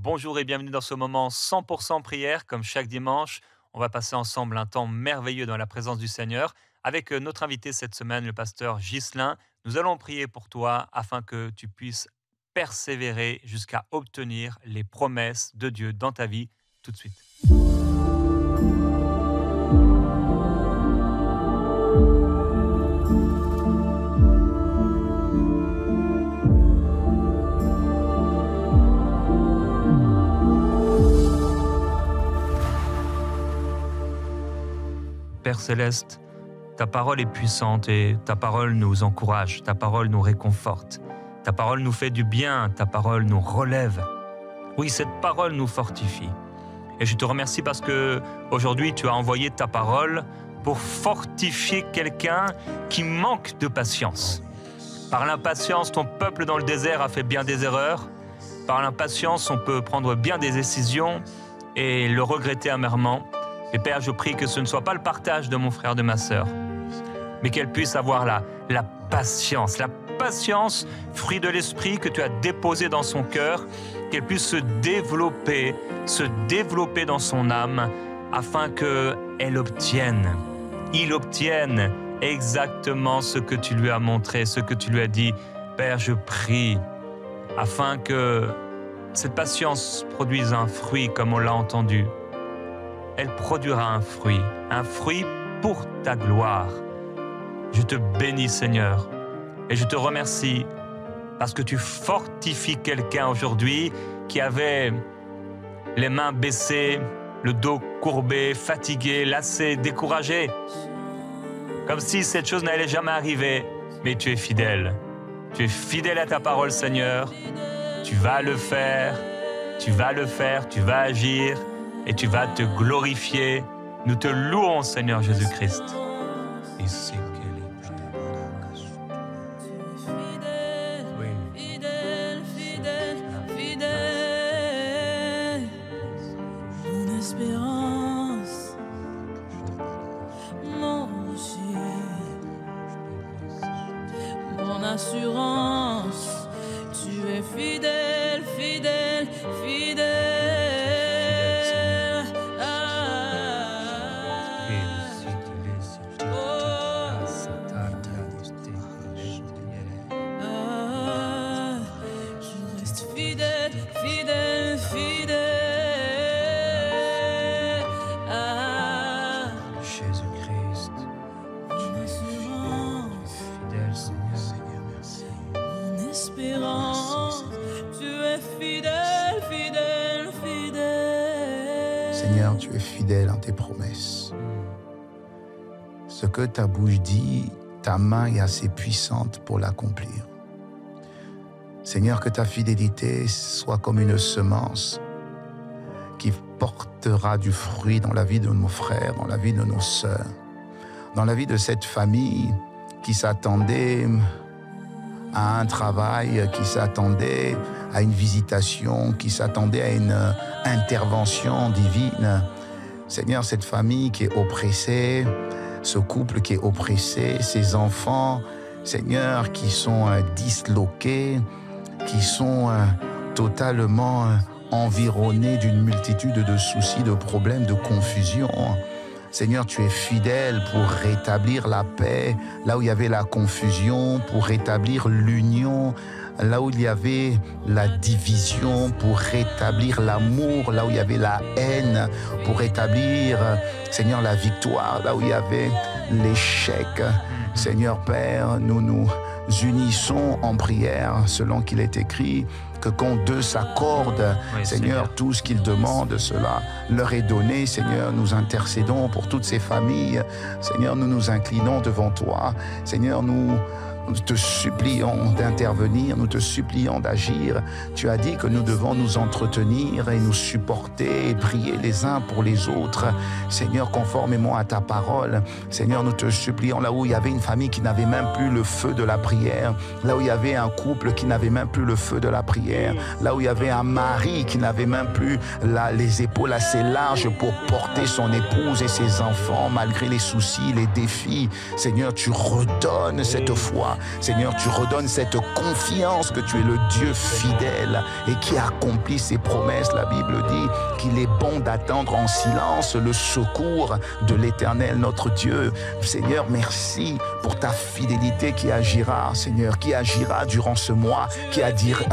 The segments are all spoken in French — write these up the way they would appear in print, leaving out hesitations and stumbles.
Bonjour et bienvenue dans ce moment 100% prière. Comme chaque dimanche, on va passer ensemble un temps merveilleux dans la présence du Seigneur. Avec notre invité cette semaine, le pasteur Ghislain, nous allons prier pour toi afin que tu puisses persévérer jusqu'à obtenir les promesses de Dieu dans ta vie tout de suite. Père céleste, ta parole est puissante et ta parole nous encourage, ta parole nous réconforte, ta parole nous fait du bien, ta parole nous relève. Oui, cette parole nous fortifie. Et je te remercie parce que aujourd'hui tu as envoyé ta parole pour fortifier quelqu'un qui manque de patience. Par l'impatience, ton peuple dans le désert a fait bien des erreurs. Par l'impatience, on peut prendre bien des décisions et le regretter amèrement. Et Père, je prie que ce ne soit pas le partage de mon frère, de ma sœur, mais qu'elle puisse avoir la patience, fruit de l'esprit que tu as déposé dans son cœur, qu'elle puisse se développer dans son âme, afin qu'il obtienne exactement ce que tu lui as montré, ce que tu lui as dit. Père, je prie, afin que cette patience produise un fruit comme on l'a entendu. Elle produira un fruit pour ta gloire. Je te bénis, Seigneur, et je te remercie parce que tu fortifies quelqu'un aujourd'hui qui avait les mains baissées, le dos courbé, fatigué, lassé, découragé, comme si cette chose n'allait jamais arriver. Mais tu es fidèle. Tu es fidèle à ta parole, Seigneur. Tu vas le faire, tu vas agir. Et tu vas te glorifier. Nous te louons, Seigneur Jésus-Christ. Mon espérance, mon rocher, mon assurance, tu es fidèle, fidèle, fidèle. Seigneur, tu es fidèle en tes promesses. Ce que ta bouche dit, ta main est assez puissante pour l'accomplir. Seigneur, que ta fidélité soit comme une semence qui portera du fruit dans la vie de nos frères, dans la vie de nos sœurs, dans la vie de cette famille qui s'attendait à un travail, qui s'attendait à une visitation, qui s'attendait à une intervention divine. Seigneur, cette famille qui est oppressée, ce couple qui est oppressé, ces enfants, Seigneur, qui sont disloqués, qui sont totalement environnés d'une multitude de soucis, de problèmes, de confusion. Seigneur, tu es fidèle pour rétablir la paix, là où il y avait la confusion, pour rétablir l'union, là où il y avait la division, pour rétablir l'amour, là où il y avait la haine, pour rétablir, Seigneur, la victoire, là où il y avait l'échec. Seigneur Père, nous nous unissons en prière, selon qu'il est écrit, que quand deux s'accordent, oui, Seigneur, tout ce qu'ils demandent, cela leur est donné. Seigneur, nous intercédons pour toutes ces familles. Seigneur, nous nous inclinons devant toi. Seigneur, nous te supplions d'intervenir, nous te supplions d'agir. Tu as dit que nous devons nous entretenir et nous supporter et prier les uns pour les autres. Seigneur, conformément à ta parole, Seigneur, nous te supplions là où il y avait une famille qui n'avait même plus le feu de la prière, là où il y avait un couple qui n'avait même plus le feu de la prière, là où il y avait un mari qui n'avait même plus les épaules assez larges pour porter son épouse et ses enfants malgré les soucis, les défis. Seigneur, tu redonnes cette foi. foi. Seigneur, tu redonnes cette confiance que tu es le Dieu fidèle et qui accomplit ses promesses. La Bible dit qu'il est bon d'attendre en silence le secours de l'Éternel, notre Dieu. Seigneur, merci pour ta fidélité qui agira, Seigneur, qui agira durant ce mois, qui agira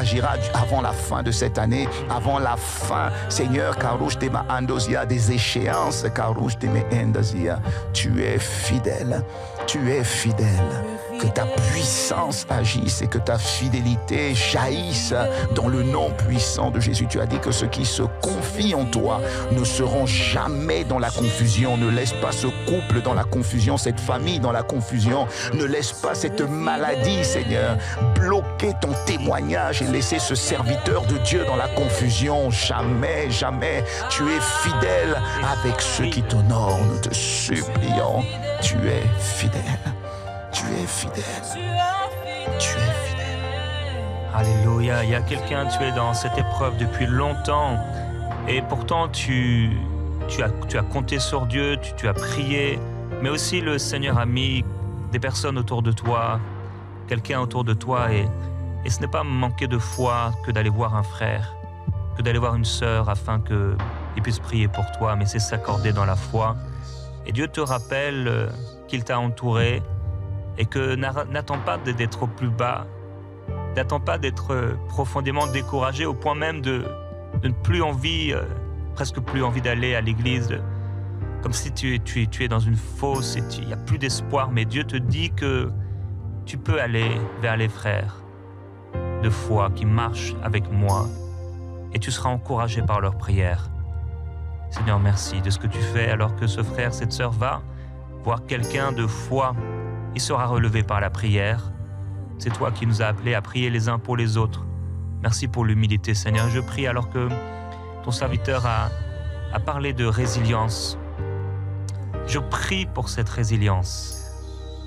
avant la fin de cette année, avant la fin, Seigneur, Karouche Tema Andozia, des échéances, Karouche Tema Endozia. Tu es fidèle, tu es fidèle. Que ta puissance agisse et que ta fidélité jaillisse dans le nom puissant de Jésus. Tu as dit que ceux qui se confient en toi ne seront jamais dans la confusion. Ne laisse pas ce couple dans la confusion, cette famille dans la confusion. Ne laisse pas cette maladie, Seigneur, bloquer ton témoignage et laisser ce serviteur de Dieu dans la confusion. Jamais, jamais. Tu es fidèle avec ceux qui t'honorent. Nous te supplions. Tu es fidèle. Tu es fidèle. Tu es fidèle. Alléluia. Il y a quelqu'un, tu es dans cette épreuve depuis longtemps et pourtant tu as compté sur Dieu, tu as prié, mais aussi le Seigneur a mis des personnes autour de toi, quelqu'un autour de toi et ce n'est pas manquer de foi que d'aller voir un frère, que d'aller voir une sœur afin qu'il puisse prier pour toi, mais c'est s'accorder dans la foi. Et Dieu te rappelle qu'il t'a entouré et que n'attends pas d'être au plus bas, n'attends pas d'être profondément découragé au point même de ne plus envie, presque plus envie d'aller à l'église, comme si tu es dans une fosse et il n'y a plus d'espoir, mais Dieu te dit que tu peux aller vers les frères de foi qui marchent avec moi et tu seras encouragé par leurs prières. Seigneur, merci de ce que tu fais alors que ce frère, cette sœur va voir quelqu'un de foi. Il sera relevé par la prière. C'est toi qui nous as appelés à prier les uns pour les autres. Merci pour l'humilité, Seigneur. Je prie alors que ton serviteur a parlé de résilience. Je prie pour cette résilience.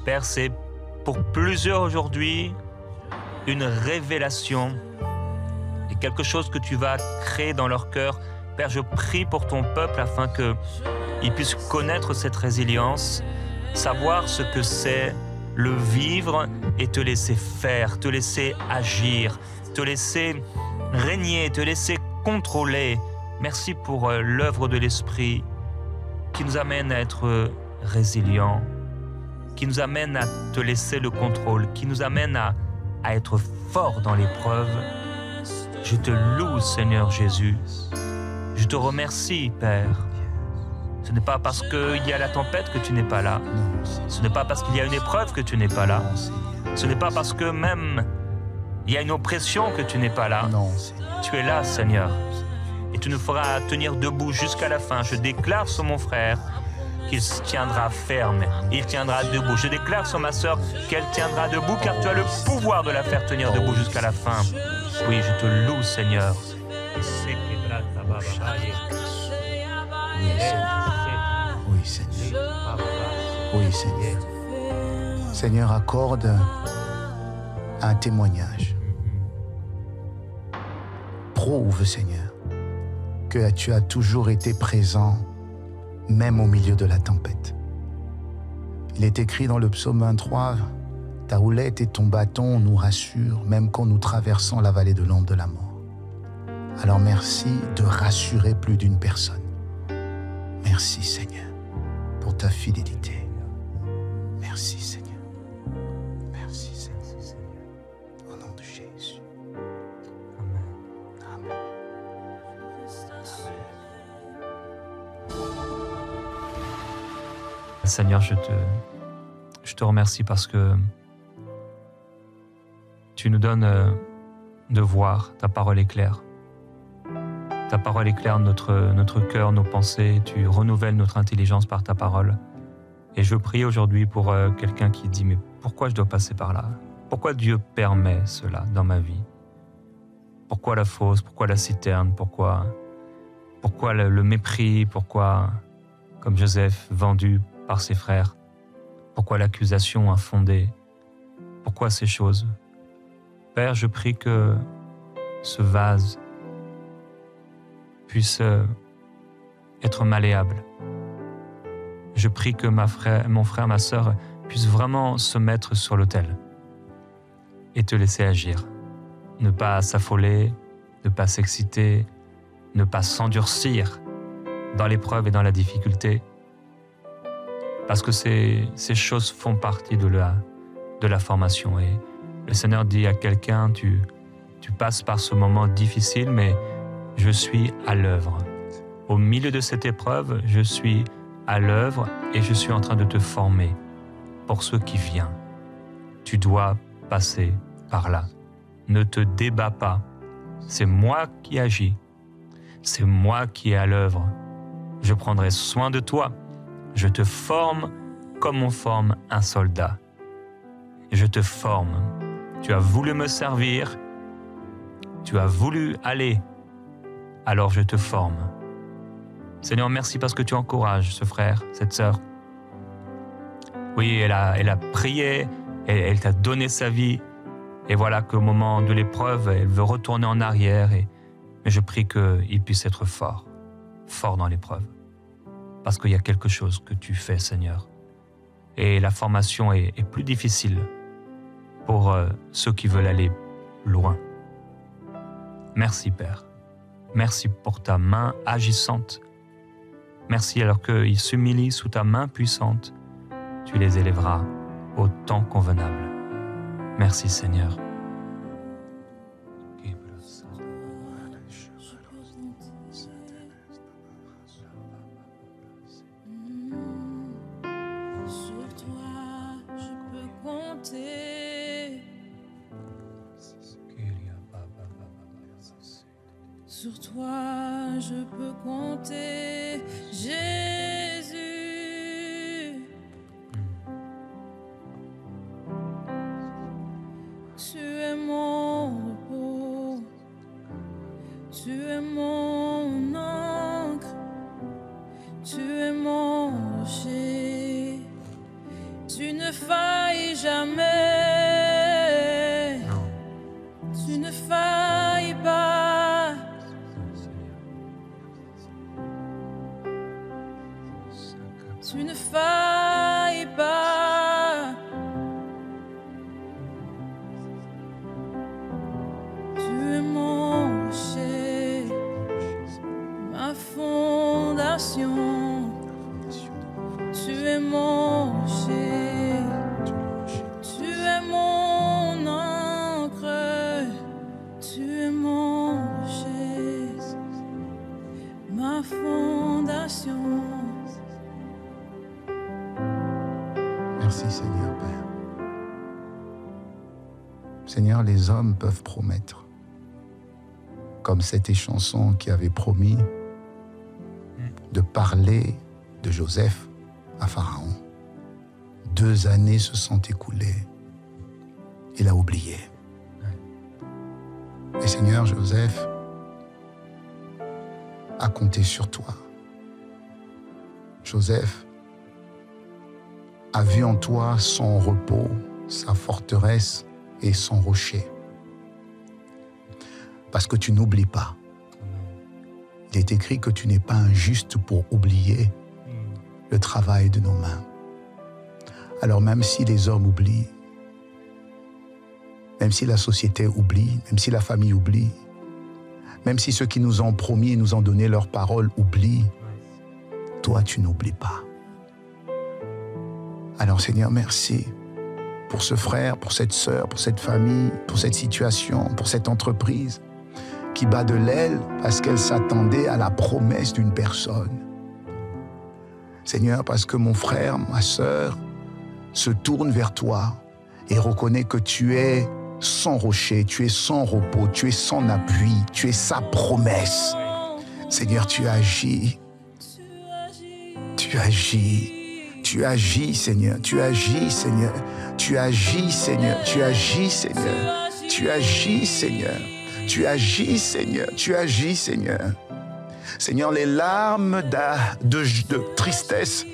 Père, c'est pour plusieurs aujourd'hui une révélation et quelque chose que tu vas créer dans leur cœur. Père, je prie pour ton peuple afin qu'ils puissent connaître cette résilience, savoir ce que c'est le vivre et te laisser faire, te laisser agir, te laisser régner, te laisser contrôler. Merci pour l'œuvre de l'Esprit qui nous amène à être résilients, qui nous amène à te laisser le contrôle, qui nous amène à être forts dans l'épreuve. Je te loue, Seigneur Jésus. Je te remercie, Père. Ce n'est pas parce qu'il y a la tempête que tu n'es pas là. Ce n'est pas parce qu'il y a une épreuve que tu n'es pas là. Ce n'est pas parce que même il y a une oppression que tu n'es pas là. Tu es là, Seigneur. Et tu nous feras tenir debout jusqu'à la fin. Je déclare sur mon frère qu'il tiendra ferme. Il tiendra debout. Je déclare sur ma sœur qu'elle tiendra debout car tu as le pouvoir de la faire tenir debout jusqu'à la fin. Oui, je te loue, Seigneur. Oui, Seigneur. Oui, Seigneur. Seigneur, accorde un témoignage. Prouve, Seigneur, que tu as toujours été présent, même au milieu de la tempête. Il est écrit dans le psaume 23, « Ta houlette et ton bâton nous rassurent, même quand nous traversons la vallée de l'ombre de la mort. » Alors merci de rassurer plus d'une personne. Merci, Seigneur, pour ta fidélité. Merci, Seigneur. Merci, Seigneur. Au nom de Jésus. Amen. Amen. Seigneur, je te remercie parce que tu nous donnes de voir, ta parole est claire. Ta parole éclaire notre cœur, nos pensées, tu renouvelles notre intelligence par ta parole. Et je prie aujourd'hui pour quelqu'un qui dit « Mais pourquoi je dois passer par là? Pourquoi Dieu permet cela dans ma vie? Pourquoi la fosse? Pourquoi la citerne? Pourquoi le mépris? Pourquoi, comme Joseph, vendu par ses frères? Pourquoi l'accusation infondée? Pourquoi ces choses? Père, je prie que ce vase puisse être malléable. Je prie que mon frère, ma sœur puisse vraiment se mettre sur l'autel. et te laisser agir. Ne pas s'affoler, ne pas s'exciter, ne pas s'endurcir dans l'épreuve et dans la difficulté. Parce que ces choses font partie de la formation. Et le Seigneur dit à quelqu'un, tu passes par ce moment difficile, mais je suis à l'œuvre. Au milieu de cette épreuve, je suis à l'œuvre et je suis en train de te former pour ce qui vient. Tu dois passer par là. Ne te débats pas. C'est moi qui agis. C'est moi qui est à l'œuvre. Je prendrai soin de toi. Je te forme comme on forme un soldat. Je te forme. Tu as voulu me servir. Tu as voulu aller. Alors je te forme. Seigneur, merci parce que tu encourages ce frère, cette sœur. Oui, elle a prié, elle t'a donné sa vie. Et voilà qu'au moment de l'épreuve, elle veut retourner en arrière. Mais je prie qu'il puisse être fort dans l'épreuve. Parce qu'il y a quelque chose que tu fais, Seigneur. Et la formation est plus difficile pour ceux qui veulent aller loin. Merci, Père. Merci pour ta main agissante. Merci alors qu'ils s'humilient sous ta main puissante. Tu les élèveras au temps convenable. Merci, Seigneur. Sur toi, je peux compter. Sur toi, je peux compter, Jésus. Tu es mon repos, tu es mon encre, tu es mon rocher. Tu ne failles jamais, tu ne failles pas. Tu ne failles pas. Tu es mon rocher, ma fondation. Tu es mon rocher, tu es mon encre. Tu es mon rocher, ma fondation. Merci Seigneur Père. Seigneur, les hommes peuvent promettre, comme cette chanson qui avait promis de parler de Joseph à Pharaon. 2 années se sont écoulées. Il a oublié. Et Seigneur, Joseph a compté sur toi. Joseph a vu en toi son repos, sa forteresse et son rocher. Parce que tu n'oublies pas. Il est écrit que tu n'es pas injuste pour oublier le travail de nos mains. Alors même si les hommes oublient, même si la société oublie, même si la famille oublie, même si ceux qui nous ont promis et nous ont donné leur parole oublient, toi tu n'oublies pas. Alors Seigneur, merci pour ce frère, pour cette sœur, pour cette famille, pour cette situation, pour cette entreprise qui bat de l'aile parce qu'elle s'attendait à la promesse d'une personne. Seigneur, parce que mon frère, ma sœur se tourne vers toi et reconnaît que tu es son rocher, tu es son repos, tu es son appui, tu es sa promesse. Seigneur, tu agis. Tu agis. Tu agis, Seigneur. Tu agis, Seigneur. Tu agis, Seigneur. Tu agis, Seigneur. Tu agis, Seigneur. Tu agis, Seigneur. Tu agis, Seigneur. Seigneur, les larmes de tristesse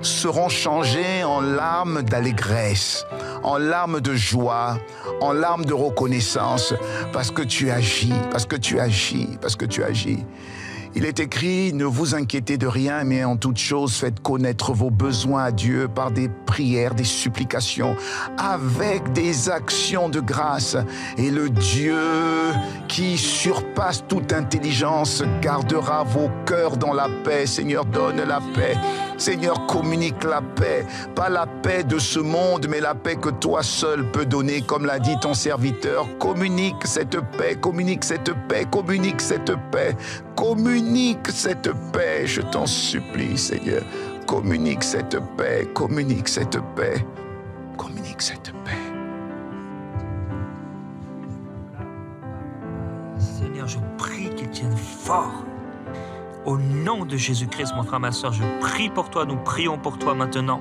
seront changées en larmes d'allégresse, en larmes de joie, en larmes de reconnaissance, parce que tu agis, parce que tu agis, parce que tu agis. Il est écrit, ne vous inquiétez de rien, mais en toute chose, faites connaître vos besoins à Dieu par des prières, des supplications, avec des actions de grâce. Et le Dieu qui surpasse toute intelligence gardera vos cœurs dans la paix. Seigneur, donne la paix. Seigneur, communique la paix. Pas la paix de ce monde, mais la paix que toi seul peux donner, comme l'a dit ton serviteur. Communique cette paix, communique cette paix, communique cette paix. Communique cette paix, je t'en supplie, Seigneur. Communique cette paix, communique cette paix, communique cette paix. Seigneur, je prie qu'il tienne fort. Au nom de Jésus-Christ, mon frère, ma soeur, je prie pour toi, nous prions pour toi maintenant.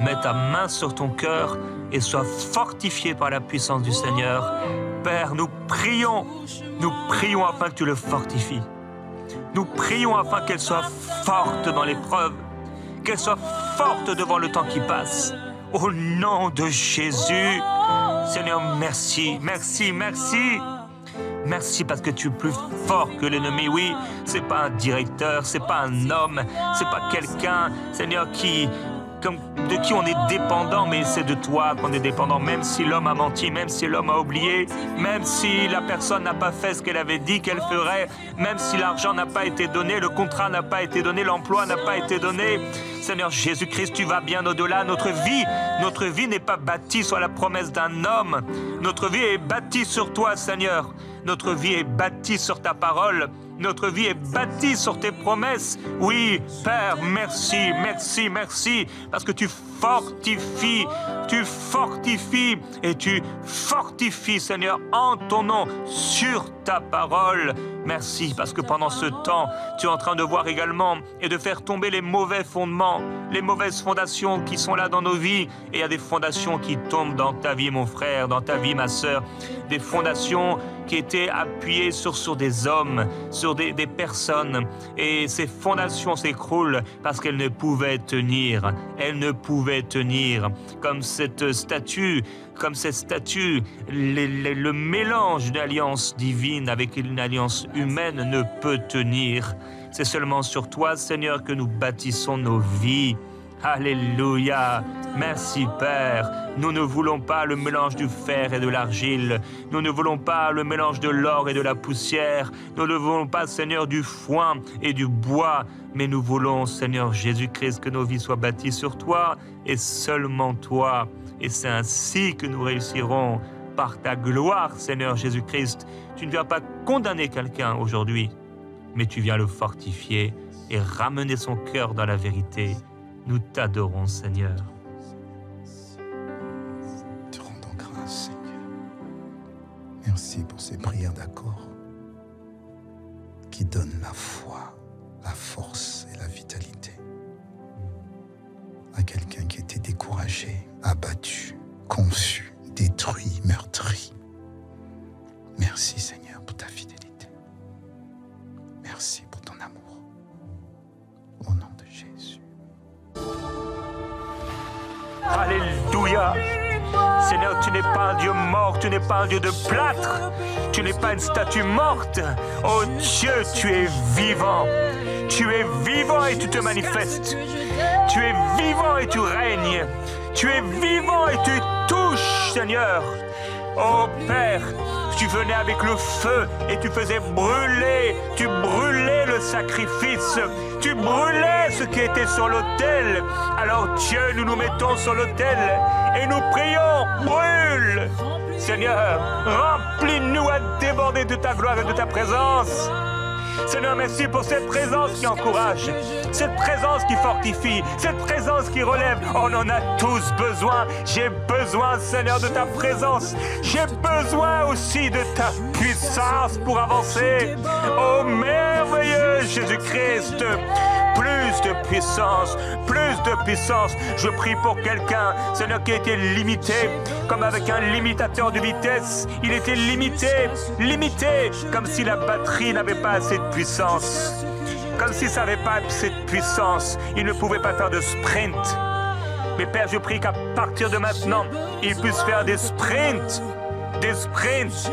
Mets ta main sur ton cœur et sois fortifié par la puissance du Seigneur. Père, nous prions afin que tu le fortifies. Nous prions afin qu'elle soit forte dans l'épreuve, qu'elle soit forte devant le temps qui passe. Au nom de Jésus, Seigneur, merci, merci, merci. Merci parce que tu es plus fort que l'ennemi. Oui, c'est pas un directeur, c'est pas un homme, c'est pas quelqu'un, Seigneur, de qui on est dépendant, mais c'est de toi qu'on est dépendant, même si l'homme a menti, même si l'homme a oublié, même si la personne n'a pas fait ce qu'elle avait dit qu'elle ferait, même si l'argent n'a pas été donné, le contrat n'a pas été donné, l'emploi n'a pas été donné. Seigneur Jésus-Christ, tu vas bien au-delà. Notre vie n'est pas bâtie sur la promesse d'un homme. Notre vie est bâtie sur toi, Seigneur. Notre vie est bâtie sur ta parole. Notre vie est bâtie sur tes promesses. Oui, Père, merci, merci, merci, parce que tu fortifies et tu fortifies, Seigneur, en ton nom, sur ta parole. Merci, parce que pendant ce temps, tu es en train de voir également et de faire tomber les mauvais fondements, les mauvaises fondations qui sont là dans nos vies. Et il y a des fondations qui tombent dans ta vie, mon frère, dans ta vie, ma sœur. Des fondations qui étaient appuyées sur des hommes, sur des personnes. Et ces fondations s'écroulent parce qu'elles ne pouvaient tenir. Elles ne pouvaient tenir. Comme cette statue, le mélange d'une alliance divine avec une alliance humaine ne peut tenir. C'est seulement sur toi, Seigneur, que nous bâtissons nos vies. Alléluia. Merci, Père. Nous ne voulons pas le mélange du fer et de l'argile. Nous ne voulons pas le mélange de l'or et de la poussière. Nous ne voulons pas, Seigneur, du foin et du bois. Mais nous voulons, Seigneur Jésus-Christ, que nos vies soient bâties sur toi et seulement toi. Et c'est ainsi que nous réussirons par ta gloire, Seigneur Jésus-Christ. Tu ne viens pas condamner quelqu'un aujourd'hui, mais tu viens le fortifier et ramener son cœur dans la vérité. Nous t'adorons, Seigneur. Te rendons grâce, Seigneur. Merci pour ces prières d'accord qui donnent la foi, la force et la vitalité à quelqu'un qui était découragé, abattu, confus, détruit, meurtri. Merci, Seigneur, pour ta fidélité. Merci pour ton amour. Au nom de Jésus. Alléluia. Seigneur, tu n'es pas un Dieu mort, tu n'es pas un Dieu de plâtre, tu n'es pas une statue morte. Oh Dieu, tu es vivant. Tu es vivant et tu te manifestes. Tu es vivant et tu règnes. Tu es vivant et tu touches, Seigneur. Oh Père, tu venais avec le feu et tu faisais brûler, tu brûlais le sacrifice, tu brûlais ce qui était sur l'autel. Alors Dieu, nous nous mettons sur l'autel et nous prions, brûle. Seigneur, remplis-nous à déborder de ta gloire et de ta présence. Seigneur, merci pour cette présence qui encourage, cette présence qui fortifie, cette présence qui relève. On en a tous besoin. J'ai besoin, Seigneur, de ta présence. J'ai besoin aussi de ta puissance pour avancer. Oh, merveilleux Jésus-Christ, plus de puissance, plus de puissance. Je prie pour quelqu'un, Seigneur, qui a été limité, comme avec un limitateur de vitesse. Il était limité, comme si la batterie n'avait pas assez de puissance. Comme si ça n'avait pas assez de puissance. Il ne pouvait pas faire de sprint. Mais Père, je prie qu'à partir de maintenant, il puisse faire des sprints. Des sprints.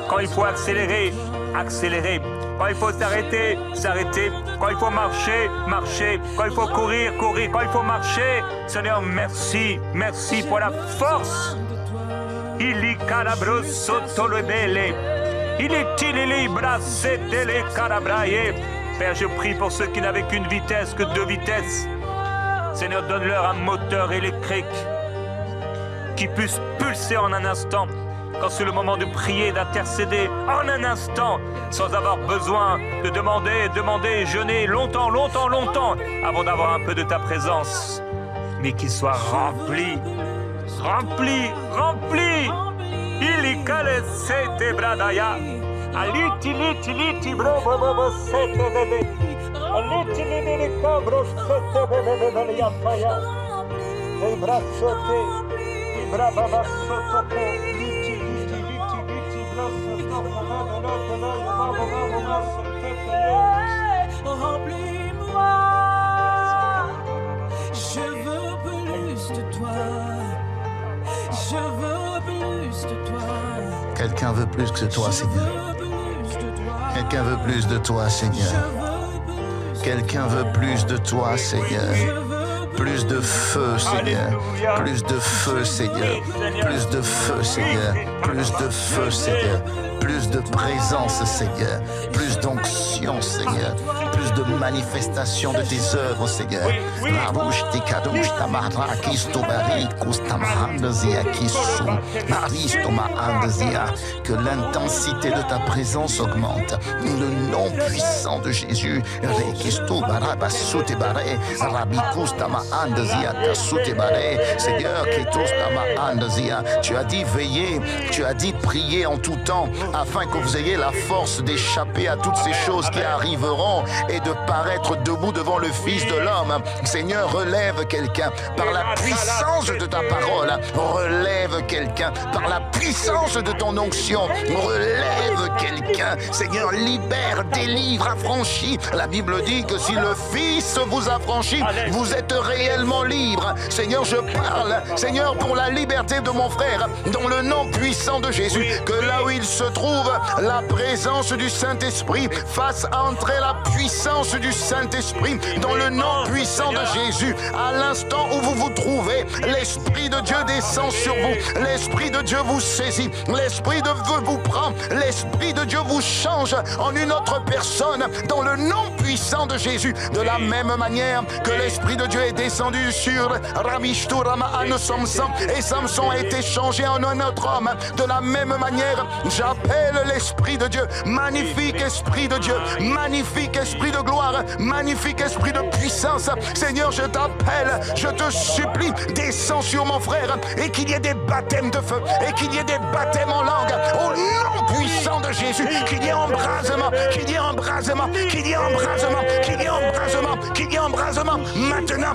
Quand il faut accélérer, accélérer. Quand il faut s'arrêter, s'arrêter. Quand il faut marcher, marcher. Quand il faut courir, courir. Quand il faut marcher, Seigneur, merci. Merci pour la force. Il y calabro sotto le belle. Il est libra setele carabraye. Père, je prie pour ceux qui n'avaient qu'une vitesse, que 2 vitesses. Seigneur, donne-leur un moteur électrique qui puisse pulser en un instant, quand c'est le moment de prier, d'intercéder, en un instant, sans avoir besoin de demander, jeûner longtemps, avant d'avoir un peu de ta présence, mais qu'il soit rempli. Il y cale sete bradaya. Aliti bro bobo sete bebe. Aliti li cabro sete bebe ya faya. Dei bracciate, i brava sotto liti bro sotto Remplis-moi. Je veux plus de toi. Je veux plus de toi. Quelqu'un veut plus que toi, Seigneur. Quelqu'un veut plus de toi, Seigneur. Quelqu'un veut plus de toi, Seigneur. Plus de feu, Seigneur. Plus de feu, Seigneur. Plus de feu, Seigneur. Plus de feu, Seigneur. Plus de présence, Seigneur. Plus d'onction, Seigneur. Plus de manifestation de tes œuvres, Seigneur. Que l'intensité de ta présence augmente. Le nom puissant de Jésus. Seigneur, tu as dit veiller, tu as dit prier en tout temps, afin que vous ayez la force d'échapper à toutes ces choses qui arriveront et de paraître debout devant le Fils de l'homme. Seigneur, relève quelqu'un par la puissance de ta parole. Relève quelqu'un par la puissance de ton onction. Relève quelqu'un. Seigneur, libère, délivre, affranchis. La Bible dit que si le Fils vous affranchit, vous êtes réellement libre. Seigneur, je parle, Seigneur, pour la liberté de mon frère, dans le nom puissant de Jésus, que là où il se trouve, la présence du Saint-Esprit fasse entrer la puissance du Saint-Esprit dans le nom puissant de Jésus. À l'instant où vous vous trouvez, l'Esprit de Dieu descend sur vous, l'Esprit de Dieu vous saisit, l'Esprit de Dieu vous prend, l'Esprit de Dieu vous change en une autre personne dans le nom puissant de Jésus. De la même manière que l'Esprit de Dieu est descendu sur Ramishturama Samson et Samson a été changé en un autre homme, de la même manière j'appelle l'Esprit de Dieu, magnifique Esprit de Dieu, magnifique Esprit de gloire, magnifique Esprit de puissance. Seigneur, je t'appelle, je te supplie, descends sur mon frère et qu'il y ait des baptêmes de feu et qu'il y ait des baptêmes en langue au nom puissant de Jésus, qu'il y ait embrasement, qu'il y ait embrasement, qu'il y ait embrasement, qu'il y ait embrasement, qu'il y ait embrasement maintenant,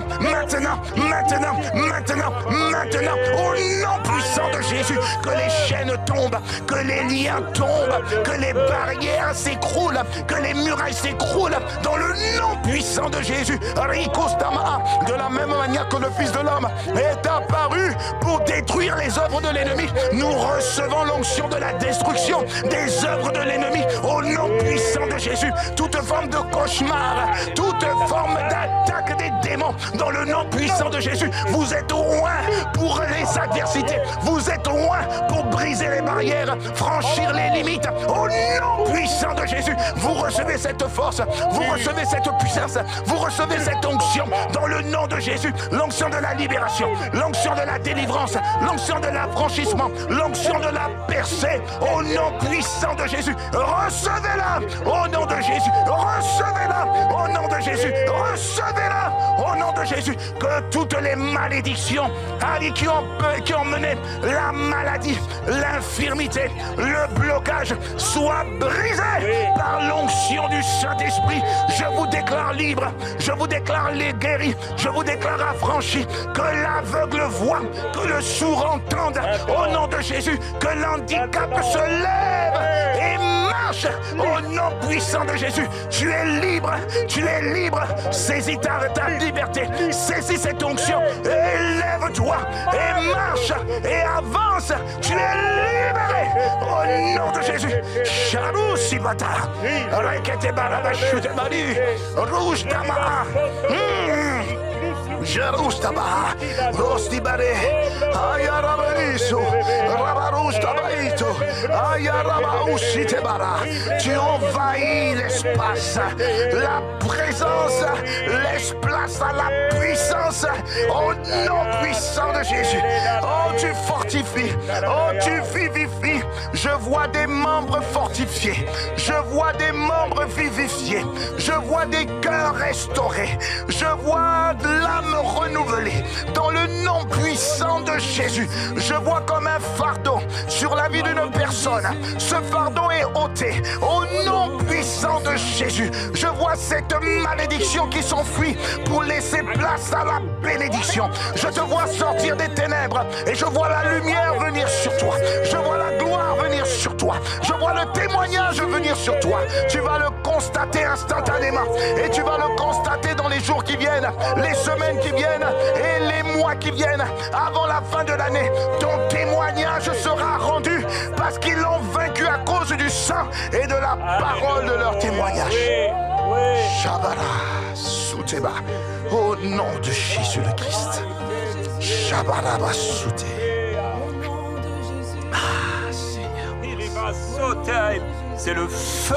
au nom puissant de Jésus, que les chaînes tombent, que les liens tombent, que les barrières s'écroulent, que les murailles s'écroulent dans le nom puissant de Jésus. De la même manière que le Fils de l'homme est apparu pour détruire les œuvres de l'ennemi, nous recevons l'onction de la destruction des œuvres de l'ennemi au nom puissant de Jésus. Toute forme de cauchemar, toute forme d'attaque des démons, dans le nom puissant de Jésus, vous êtes au loin pour les adversités, vous êtes au loin pour briser les barrières, franchir les limites, au nom puissant de Jésus. Vous recevez cette force, vous recevez cette puissance, vous recevez cette onction dans le nom de Jésus, l'onction de la libération, l'onction de la délivrance, l'onction de l'affranchissement, l'onction de la percée, au nom puissant de Jésus. Recevez-la au nom de Jésus, recevez-la au nom de Jésus, recevez-la au nom de Jésus. Que toutes les malédictions qui ont mené la maladie, l'infirmité, le blocage soient brisées par l'onction du Saint-Esprit. Je vous déclare libre, je vous déclare les guéris, je vous déclare affranchis, que l'aveugle voit, que le sourd entende au nom de Jésus, que l'handicap se lève et marche marche au nom puissant de Jésus. Tu es libre, tu es libre. Saisis ta liberté, saisis cette onction et lève-toi et marche et avance. Tu es libéré au nom de Jésus. Charou Sibata, Rekete Barabashute Bari, Rouge Dama. Jerustaba, Rostibare, Ayarabariso, Rabarustabaito, Ayarabausitebara. Tu envahis l'espace, la présence laisse place à la puissance au nom puissant de Jésus. Oh, tu fortifies, oh, tu vivifies. Je vois des membres fortifiés, je vois des membres vivifiés, je vois des cœurs restaurés, je vois de l'âme renouvelée dans le nom puissant de Jésus. Je vois comme un fardeau sur la vie d'une personne. Ce fardeau est ôté au nom puissant de Jésus. Je vois cette malédiction qui s'enfuit pour laisser place à la bénédiction. Je te vois sortir des ténèbres et je vois la lumière venir sur toi. Je vois la gloire venir sur toi. Je vois le témoignage venir sur toi. Tu vas le constater instantanément et tu vas le constater dans les jours qui viennent, les semaines qui viennent et les mois qui viennent. Avant la fin de l'année, ton témoignage sera rendu parce qu'ils l'ont vaincu à cause du sang et de la parole de leur témoignage. Shabara Souteba, au nom de Jésus le Christ. Shabara Basouté. Ah, Seigneur. Il va sauter. C'est le feu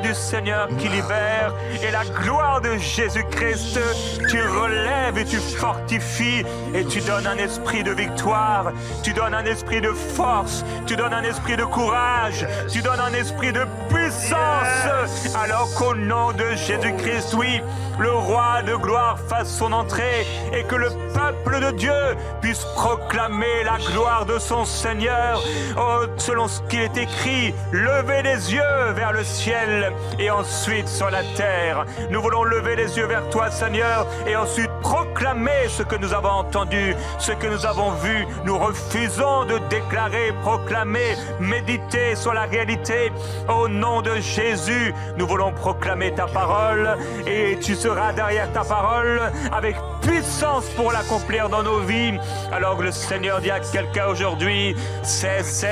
du Seigneur qui libère et la gloire de Jésus-Christ. Tu relèves et tu fortifies et tu donnes un esprit de victoire, tu donnes un esprit de force, tu donnes un esprit de courage, tu donnes un esprit de puissance. Alors qu'au nom de Jésus-Christ, oui, le roi de gloire fasse son entrée et que le peuple de Dieu puisse proclamer la gloire de son Seigneur. Oh, selon ce qu'il est écrit, levez les yeux vers le ciel et ensuite sur la terre. Nous voulons lever les yeux vers toi, Seigneur, et ensuite proclamer ce que nous avons entendu, ce que nous avons vu. Nous refusons de déclarer, proclamer, méditer sur la réalité. Au nom de Jésus, nous voulons proclamer ta parole et tu seras derrière ta parole avec puissance pour l'accomplir dans nos vies. Alors le Seigneur dit à quelqu'un aujourd'hui, cesse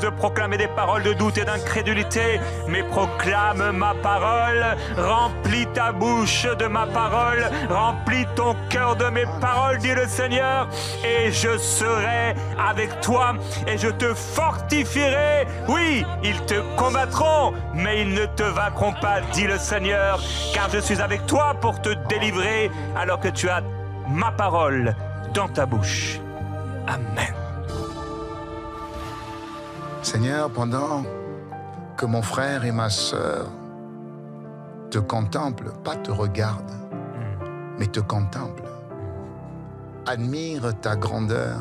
de proclamer des paroles de doute et d'incrédulité, mais proclame ma parole, remplis ta bouche de ma parole, remplis ton cœur de mes paroles, dit le Seigneur, et je serai avec toi et je te fortifierai. Oui, ils te combattront, mais ils ne te vaincront pas, dit le Seigneur, car je suis avec toi pour te délivrer, alors que tu as ma parole dans ta bouche. Amen. Seigneur, pendant que mon frère et ma sœur te contemplent, pas te regardent, mais te contemplent, admire ta grandeur,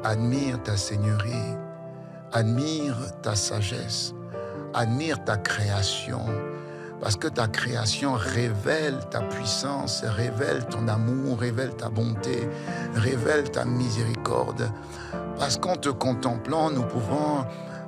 admire ta seigneurie, admire ta sagesse, admire ta création, parce que ta création révèle ta puissance, révèle ton amour, révèle ta bonté, révèle ta miséricorde. Parce qu'en te contemplant, nous pouvons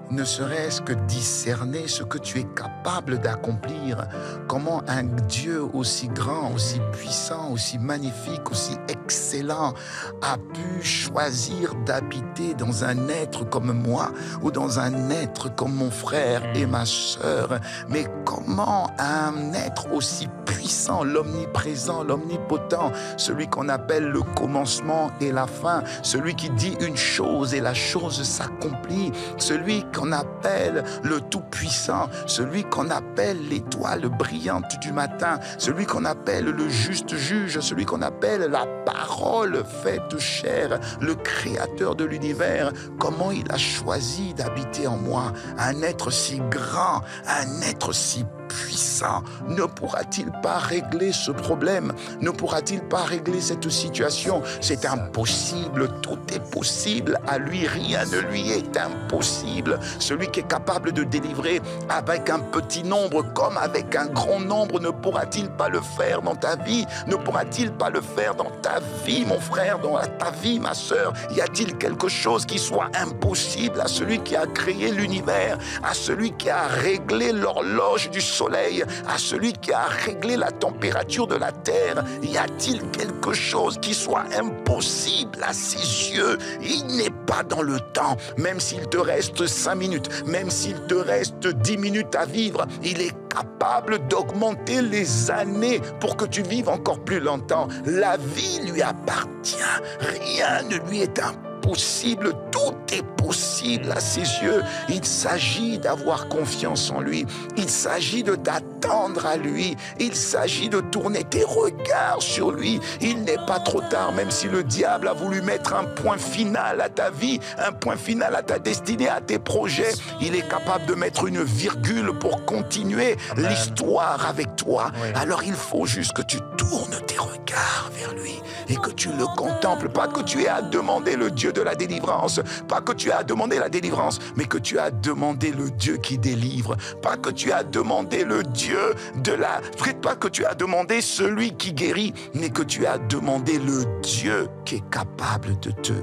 ne serait-ce que discerner ce que tu es capable d'accomplir. Comment un Dieu aussi grand, aussi puissant, aussi magnifique, aussi excellent a pu choisir d'habiter dans un être comme moi ou dans un être comme mon frère et ma sœur. Mais comment un être aussi puissant, l'omniprésent, l'omnipotent, celui qu'on appelle le commencement et la fin, celui qui dit une chose et la chose s'accomplit, celui qu'on appelle le Tout-Puissant, celui qu'on appelle l'étoile brillante du matin, celui qu'on appelle le juste juge, celui qu'on appelle la parole faite chair, le créateur de l'univers. Comment il a choisi d'habiter en moi, un être si grand, un être si puissant ne pourra-t-il pas régler ce problème? Ne pourra-t-il pas régler cette situation? C'est impossible, tout est possible. À lui, rien ne lui est impossible. Celui qui est capable de délivrer avec un petit nombre comme avec un grand nombre, ne pourra-t-il pas le faire dans ta vie? Ne pourra-t-il pas le faire dans ta vie, mon frère, dans ta vie, ma sœur? Y a-t-il quelque chose qui soit impossible à celui qui a créé l'univers, à celui qui a réglé l'horloge du soleil, à celui qui a réglé la température de la terre? Y a-t-il quelque chose qui soit impossible à ses yeux? Il n'est pas dans le temps. Même s'il te reste 5 minutes, même s'il te reste 10 minutes à vivre, il est capable d'augmenter les années pour que tu vives encore plus longtemps. La vie lui appartient. Rien ne lui est impossible. Tout est possible à ses yeux. Il s'agit d'avoir confiance en lui. Il s'agit de t'attendre à lui. Il s'agit de tourner tes regards sur lui. Il n'est pas trop tard, même si le diable a voulu mettre un point final à ta vie, un point final à ta destinée, à tes projets. Il est capable de mettre une virgule pour continuer l'histoire avec toi. Oui. Alors il faut juste que tu tournes tes regards vers lui et que tu le contemples. Pas que tu aies à demander le Dieu de la délivrance, pas que tu aies à demander la délivrance, mais que tu as demandé le Dieu qui délivre. Pas que tu as demandé le Dieu de la... Pas que tu as demandé celui qui guérit, mais que tu as demandé le Dieu qui est capable de te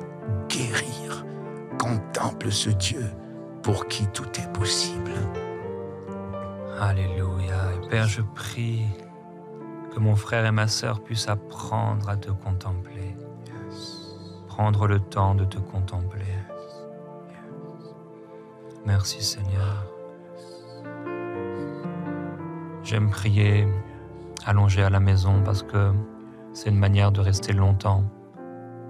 guérir. Contemple ce Dieu pour qui tout est possible. Alléluia. Et Père, je prie que mon frère et ma sœur puissent apprendre à te contempler. Prendre le temps de te contempler. Merci Seigneur. J'aime prier allongé à la maison parce que c'est une manière de rester longtemps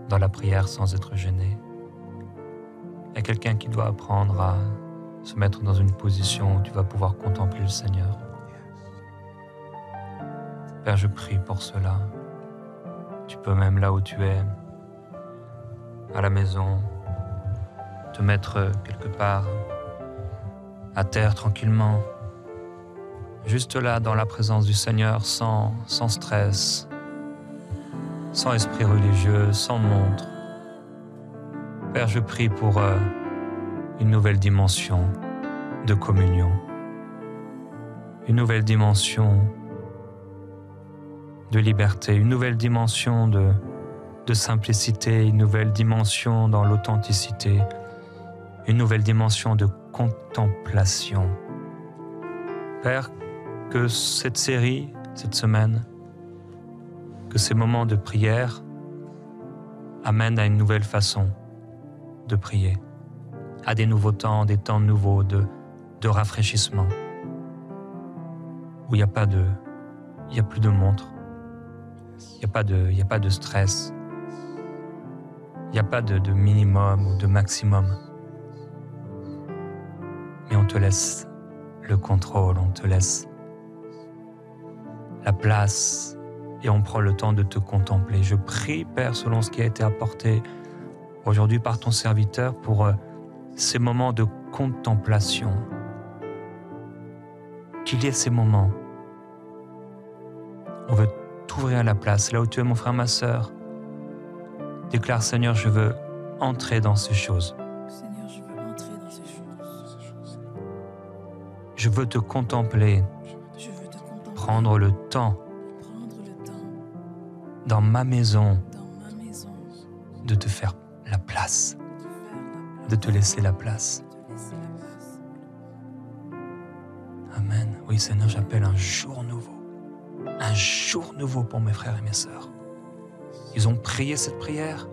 dans la prière sans être gêné. Il y a quelqu'un qui doit apprendre à se mettre dans une position où tu vas pouvoir contempler le Seigneur. Père, je prie pour cela. Tu peux même là où tu es, à la maison, te mettre quelque part à terre tranquillement, juste là dans la présence du Seigneur, sans stress, sans esprit religieux, sans montre. Père, je prie pour une nouvelle dimension de communion, une nouvelle dimension de liberté, une nouvelle dimension de simplicité, une nouvelle dimension dans l'authenticité, une nouvelle dimension de contemplation. Père, que cette série, cette semaine, que ces moments de prière amènent à une nouvelle façon de prier, à des nouveaux temps, des temps nouveaux de rafraîchissement, où il n'y a plus de montre, il n'y a pas de stress, il n'y a pas de minimum ou de maximum. Mais on te laisse le contrôle, on te laisse la place et on prend le temps de te contempler. Je prie, Père, selon ce qui a été apporté aujourd'hui par ton serviteur pour ces moments de contemplation. Qu'il y ait ces moments. On veut t'ouvrir la place. Là où tu es, mon frère, ma sœur, déclare, Seigneur, je veux entrer dans ces choses. Seigneur, je veux entrer dans ces choses. Je veux te contempler. Je veux te contempler. Prendre le temps. Dans ma maison. De te faire la place. De te laisser la place. Amen. Oui, Seigneur, j'appelle un jour nouveau. Un jour nouveau pour mes frères et mes sœurs. Ils ont prié cette prière.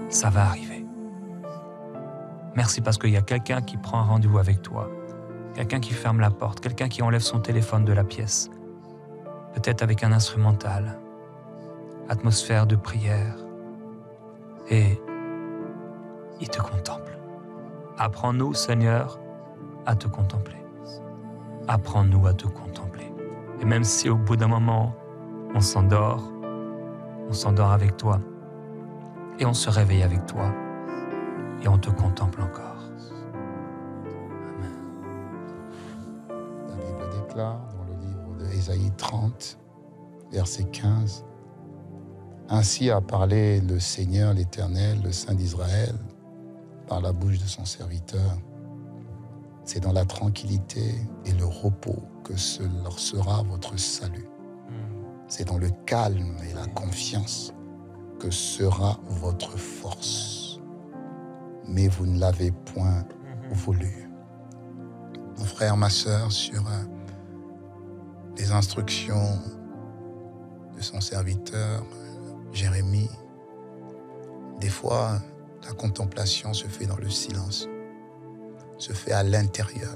Ça va arriver. Merci parce qu'il y a quelqu'un qui prend un rendez-vous avec toi. Quelqu'un qui ferme la porte. Quelqu'un qui enlève son téléphone de la pièce. Peut-être avec un instrumental. Atmosphère de prière. Et il te contemple. Apprends-nous, Seigneur, à te contempler. Apprends-nous à te contempler. Et même si au bout d'un moment, on s'endort avec toi. Et on se réveille avec toi. Et on te contemple encore. Amen. La Bible déclare déclare dans le livre d'Ésaïe 30, verset 15. Ainsi a parlé le Seigneur, l'Éternel, le Saint d'Israël, par la bouche de son serviteur. C'est dans la tranquillité et le repos que leur sera votre salut. C'est dans le calme et la confiance que sera votre force. Mais vous ne l'avez point voulu. Mon frère, ma sœur, sur les instructions de son serviteur, Jérémie, des fois, la contemplation se fait dans le silence, se fait à l'intérieur.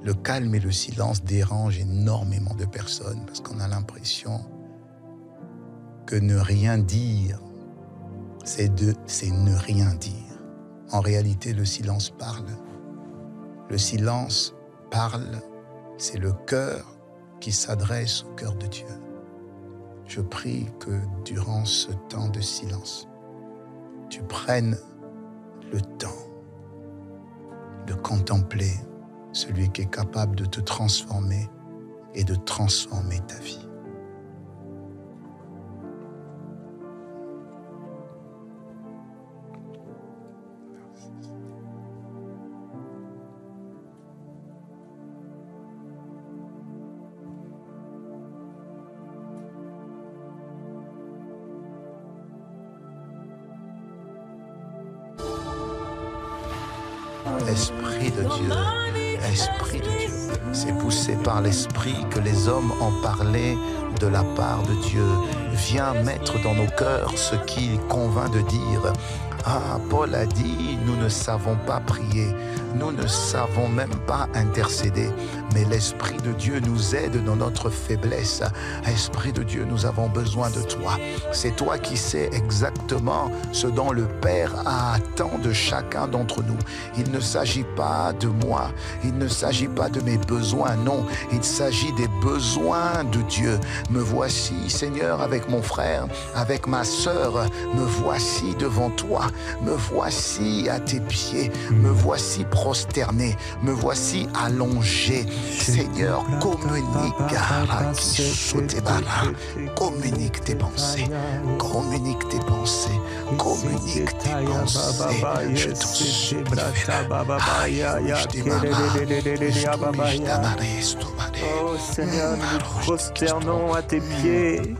Le calme et le silence dérangent énormément de personnes parce qu'on a l'impression que ne rien dire, c'est ne rien dire. En réalité, le silence parle. Le silence parle, c'est le cœur qui s'adresse au cœur de Dieu. Je prie que durant ce temps de silence, tu prennes le temps de contempler celui qui est capable de te transformer et de transformer ta vie. Esprit de Dieu, c'est poussé par l'Esprit que les hommes ont parlé de la part de Dieu. Viens mettre dans nos cœurs ce qu'il convient de dire. Ah, Paul a dit, nous ne savons pas prier, nous ne savons même pas intercéder, mais l'Esprit de Dieu nous aide dans notre faiblesse. Esprit de Dieu, nous avons besoin de toi. C'est toi qui sais exactement ce dont le Père attend de chacun d'entre nous. Il ne s'agit pas de moi, il ne s'agit pas de mes besoins, non, il s'agit des besoins de Dieu. Me voici, Seigneur, avec mon frère, avec ma sœur, me voici devant toi. Me voici à tes pieds, me voici prosterné, me voici allongé. Seigneur, communique tes pensées, communique tes pensées, communique tes pensées. Je t'en supplie. Oh Seigneur, nous nous prosternons à tes pieds.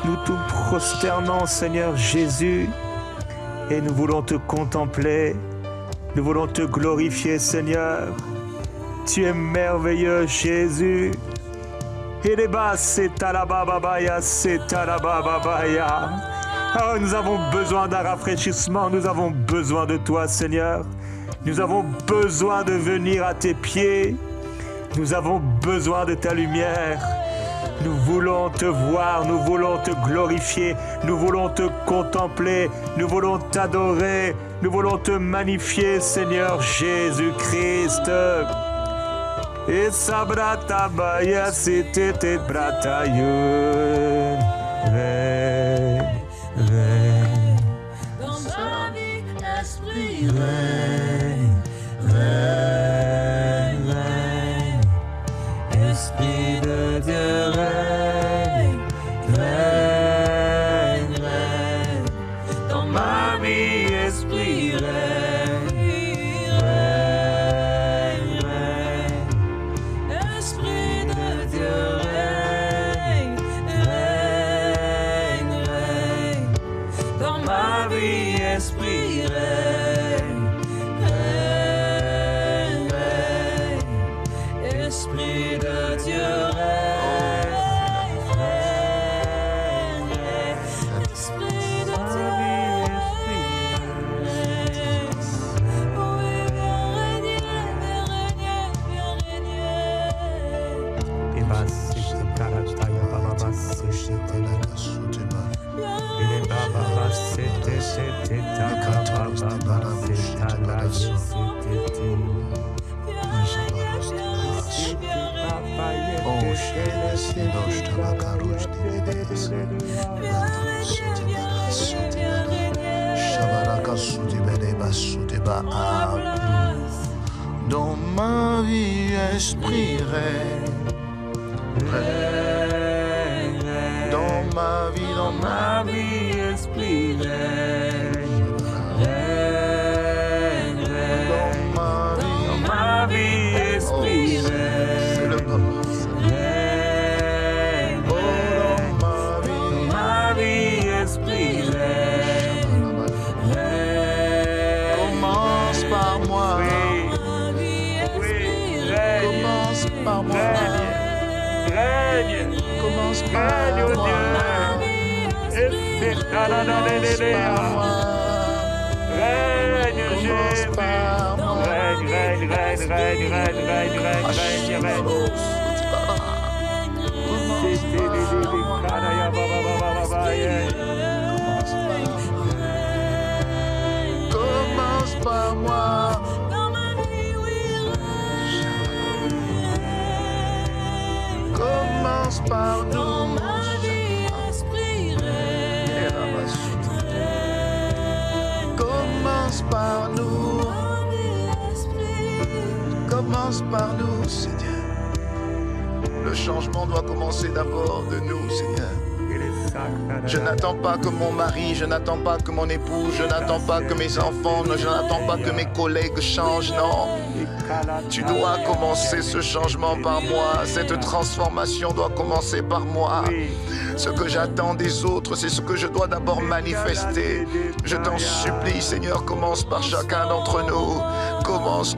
Nous nous prosternons, Seigneur Jésus. Et nous voulons te contempler, nous voulons te glorifier, Seigneur. Tu es merveilleux, Jésus. Oh, nous avons besoin d'un rafraîchissement, nous avons besoin de toi, Seigneur. Nous avons besoin de venir à tes pieds. Nous avons besoin de ta lumière. Nous voulons te voir, nous voulons te glorifier, nous voulons te contempler, nous voulons t'adorer, nous voulons te magnifier, Seigneur Jésus-Christ. Et sabrata baya c'était bratayun. Règne, dans ma vie, esprit, Esprit de Dieu, règne, règne, règne. Dans ma vie, esprit, règne, règne, règne. Esprit de Dieu, règne, règne, règne. Dans ma vie, esprit, règne, règne, règne. Esprit de Dieu, règne, règne, règne. Esprit de Dieu, règne. Oui, viens régner, viens régner. Et bah, c'est Karataya Baba, c'était et Baba, c'était Baba, Dans ma vie, esprit règne. Dans ma vie, esprit règne. dans ma vie, Esprit oh, c'est le papa. ma vie, esprit Commence par moi. Commence par moi. Règne, Commence par règne, oh moi. Dieu. Et c'est Commence par moi. Règne, Commence Jésus. par moi. Règne. Commence par moi. Commence par nous. Commence par nous. Commence par nous, Seigneur. Le changement doit commencer d'abord de nous, Seigneur. Je n'attends pas que mon mari, je n'attends pas que mon épouse, je n'attends pas que mes enfants, je n'attends pas que mes collègues changent, non. Tu dois commencer ce changement par moi. Cette transformation doit commencer par moi. Ce que j'attends des autres, c'est ce que je dois d'abord manifester. Je t'en supplie, Seigneur, commence par chacun d'entre nous. Commence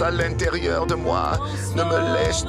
à l'intérieur de moi. Ne me laisse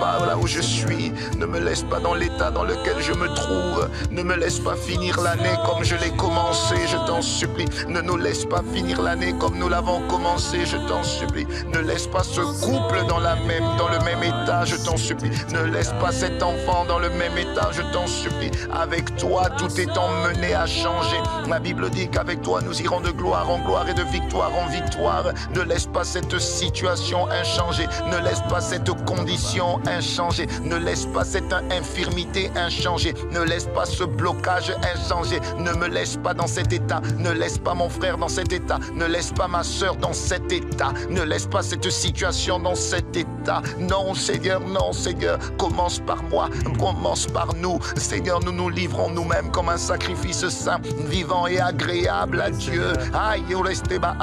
pas là où je suis. Ne me laisse pas dans l'état dans lequel je me trouve. Ne me laisse pas finir l'année comme je l'ai commencé, je t'en supplie. Ne nous laisse pas finir l'année comme nous l'avons commencé, je t'en supplie. Ne laisse pas ce couple dans le même état, je t'en supplie. Ne laisse pas cet enfant dans le même état, je t'en supplie. Avec toi, tout est emmené à changer. La Bible dit qu'avec toi, nous irons de gloire en gloire et de victoire en victoire. Ne laisse pas cette situation inchangée. Ne laisse pas cette condition inchangée. Ne laisse pas cette infirmité inchangée. Ne laisse pas ce blocage inchangé. Ne me laisse pas dans cet état. Ne laisse pas mon frère dans cet état. Ne laisse pas ma soeur dans cet état. Ne laisse pas cette situation dans cet état. Non, Seigneur, non, Seigneur. Commence par moi. Commence par nous. Seigneur, nous nous livrons nous-mêmes comme un sacrifice saint, vivant et agréable à Dieu. Aïe,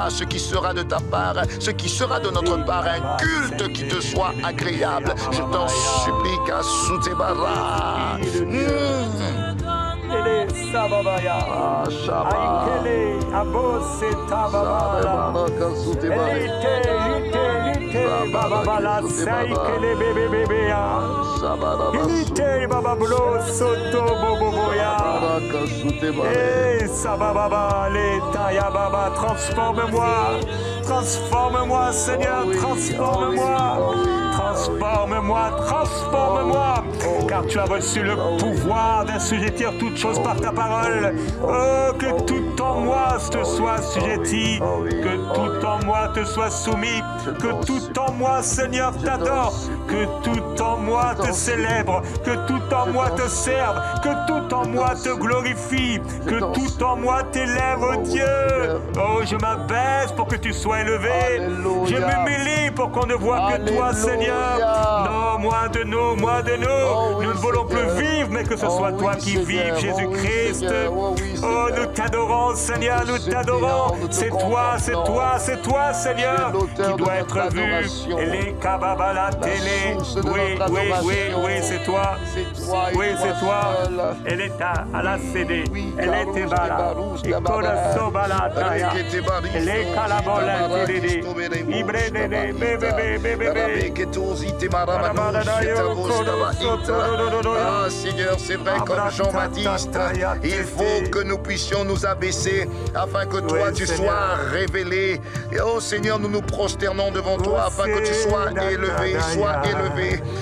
ce qui sera de ta part, ce qui sera de notre part, un culte qui te soit agréable. Je t'en supplie, qu'à Soutebara. Transforme-moi, Seigneur, transforme-moi. Transforme-moi, car tu as reçu le pouvoir d'assujettir toutes choses par ta parole. Oh, que tout en moi te soit assujetti, que tout en moi te soit soumis, que tout en moi, Seigneur, t'adore, que tout en moi te célèbre, que tout en moi te serve, que tout en moi te glorifie, que tout en moi t'élève, oh Dieu. Oh, je m'abaisse pour que tu sois élevé, je m'humilie pour qu'on ne voit que toi, Seigneur. Non, moins de nous, nous ne voulons plus vivre, mais que ce soit toi qui vives, Jésus-Christ. Oh, nous t'adorons, Seigneur, nous t'adorons. C'est toi, Seigneur, qui doit être vu. Et les kababa, la télé. Oui, c'est toi. Oui, c'est toi. Elle est à la CD. Elle est bala. Et kola sobala taya. Elle est kalabola télé. Ibrede, bébé. Ah, Seigneur, c'est vrai comme Jean-Baptiste, il faut que nous puissions nous abaisser afin que toi tu sois révélé. Et oh Seigneur, nous nous prosternons devant toi afin que tu sois élevé,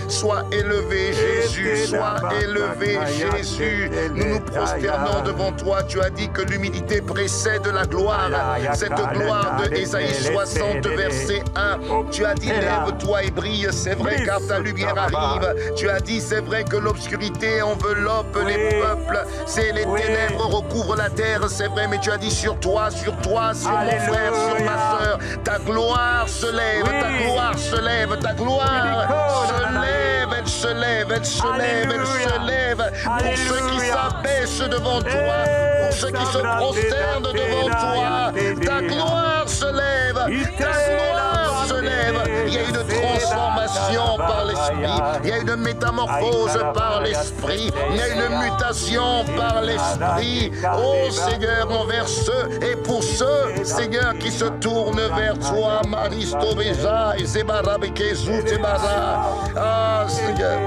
sois élevé Jésus, sois élevé Jésus. Nous nous prosternons devant toi. Tu as dit que l'humilité précède la gloire. Cette gloire de Ésaïe 60, verset 1. Tu as dit, lève-toi et brille, c'est vrai, car ta lumière arrive. Tu as dit, c'est vrai que l'obscurité enveloppe les peuples. C'est les ténèbres recouvrent la terre, c'est vrai, mais tu as dit sur toi, sur mon frère, sur ma soeur, ta gloire se lève, ta gloire se lève, ta gloire se lève, elle se lève, elle se lève, elle se lève. Pour ceux qui s'abaissent devant toi, pour ceux qui se prosternent devant toi, ta gloire se lève, ta gloire se lève. Il y a une transformation par l'Esprit, il y a une métamorphose par l'Esprit, il y a une mutation par l'Esprit. Oh Seigneur, envers ceux et pour ceux, Seigneur, qui se tournent vers toi, Maristo Beja et Zebarabeke Zoutebara. Ah Seigneur,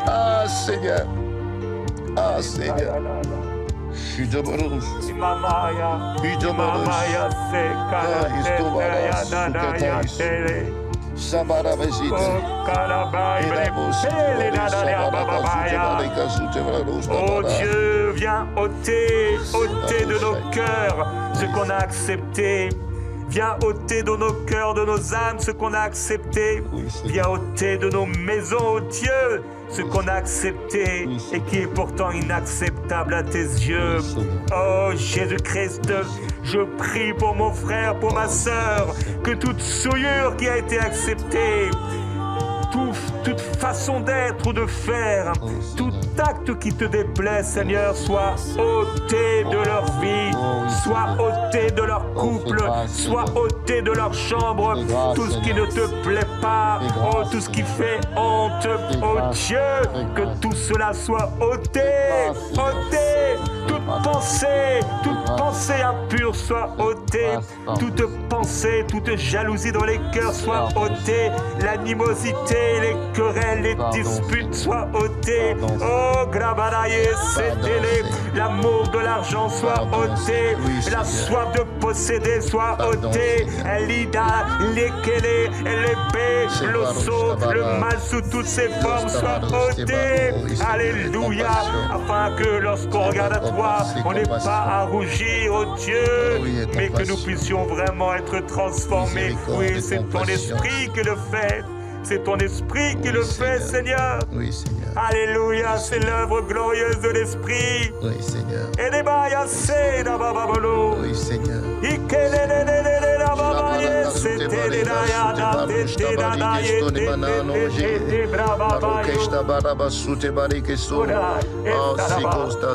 ah Seigneur, ah Seigneur. Oh Dieu, viens ôter de nos cœurs ce qu'on a accepté. Viens ôter de nos cœurs, de nos âmes, ce qu'on a accepté. Viens ôter de nos maisons, oh Dieu, ce qu'on a accepté et qui est pourtant inacceptable à tes yeux. Oh Jésus-Christ, je prie pour mon frère, pour ma sœur, que toute souillure qui a été acceptée, toute façon d'être ou de faire, tout acte qui te déplaît, Seigneur, soit ôté de leur vie, soit ôté de leur couple, soit ôté de leur chambre, tout ce qui ne te plaît pas, oh, tout ce qui fait honte, oh Dieu, que tout cela soit ôté, toute pensée impure soit ôtée, toute pensée, toute jalousie dans les cœurs soit ôtée, l'animosité, les querelles, les disputes soient ôtées. Oh, Grabaraye, Sétélé, l'amour de l'argent soit ôté, la soif de posséder soit ôtée, l'ida, l'ékélé, l'épée, l'osso, le mal sous toutes ses formes soit ôté. Alléluia, afin que lorsqu'on regarde à toi, on n'ait pas à rougir, oh Dieu, mais que nous puissions vraiment être transformés. Oui, c'est ton esprit qui le fait. C'est ton esprit qui le fait, Seigneur. Oui, Seigneur. Alléluia, c'est l'œuvre glorieuse de l'esprit. Oui, Seigneur. Et des bailles, c'est d'abababolo. Oui, Seigneur.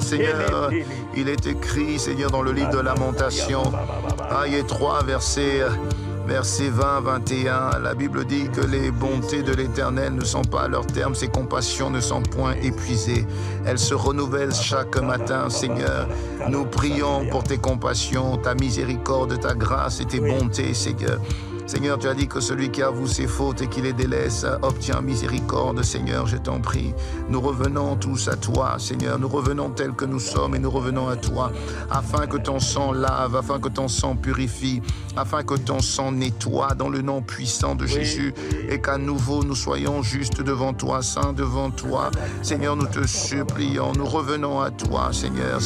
Seigneur, il est écrit, Seigneur, dans le livre de Lamentation, Aïe 3, verset 20, 21, la Bible dit que les bontés de l'Éternel ne sont pas à leur terme, ses compassions ne sont point épuisées. Elles se renouvellent chaque matin, Seigneur. Nous prions pour tes compassions, ta miséricorde, ta grâce et tes bontés, Seigneur. Seigneur, tu as dit que celui qui avoue ses fautes et qui les délaisse obtient miséricorde. Seigneur, je t'en prie. Nous revenons tous à toi, Seigneur. Nous revenons tels que nous sommes et nous revenons à toi, afin que ton sang lave, afin que ton sang purifie, afin que ton sang nettoie dans le nom puissant de Jésus et qu'à nouveau nous soyons justes devant toi, saints devant toi. Seigneur, nous te supplions. Nous revenons à toi, Seigneur.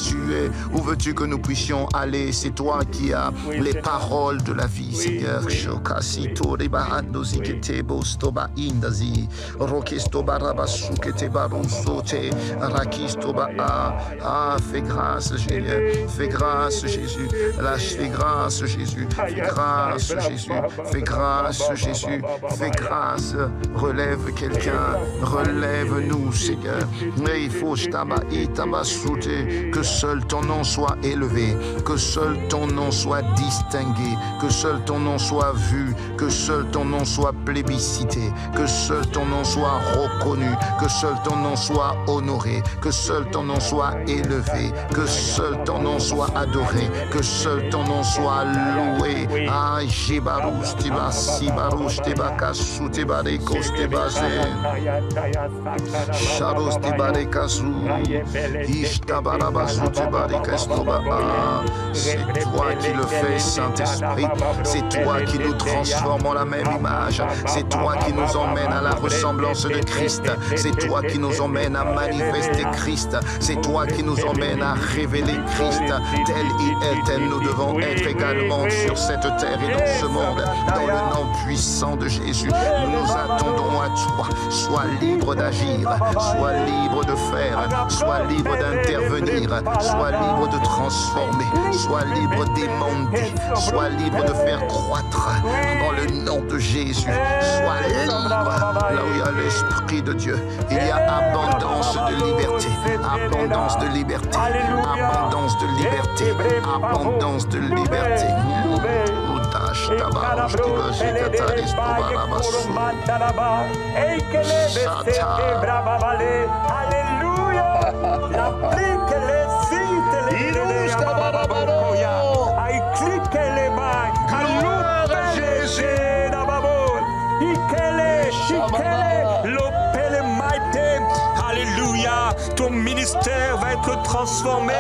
Où veux-tu que nous puissions aller? C'est toi qui as les paroles de la vie, Seigneur. Kasito reba andozi kete bostoba indazi rokesto barabasuke te barusote rakisto ba fais grâce Seigneur, fais grâce Jésus, fais grâce Jésus, fais grâce Jésus, fais grâce Jésus, fais grâce, relève quelqu'un, relève-nous Seigneur, mais il faut que seul ton nom soit élevé, que seul ton nom soit distingué, que seul ton nom soit vu, que seul ton nom soit plébiscité, que seul ton nom soit reconnu, que seul ton nom soit honoré, que seul ton nom soit élevé, que seul ton nom soit adoré, que seul ton nom soit loué. Ah, Jibarouche, Tiba, Sibarouche, Tiba, Kassou, Tiba, Rekos, Tiba, Charos, Tiba, Rekasou, Ishtabarabasou, Tiba, Rekas, Toba. C'est toi qui le fais, Saint-Esprit. C'est toi qui nous transformes en la même image. C'est toi qui nous emmènes à la ressemblance de Christ. C'est toi qui nous emmènes à manifester Christ. C'est toi qui nous emmènes à révéler Christ. Tel il est, tel nous devons être également sur cette terre et dans ce monde. Dans le nom puissant de Jésus, nous nous attendons à toi. Sois libre d'agir, sois libre de faire, sois libre d'intervenir, sois libre de transformer, sois libre d'émander, sois libre de faire croître dans le nom de Jésus. Sois libre. Là où il y a l'Esprit de Dieu, il y a abondance de liberté, abondance de liberté, abondance de liberté, abondance de liberté. Alléluia, ton ministère va être transformé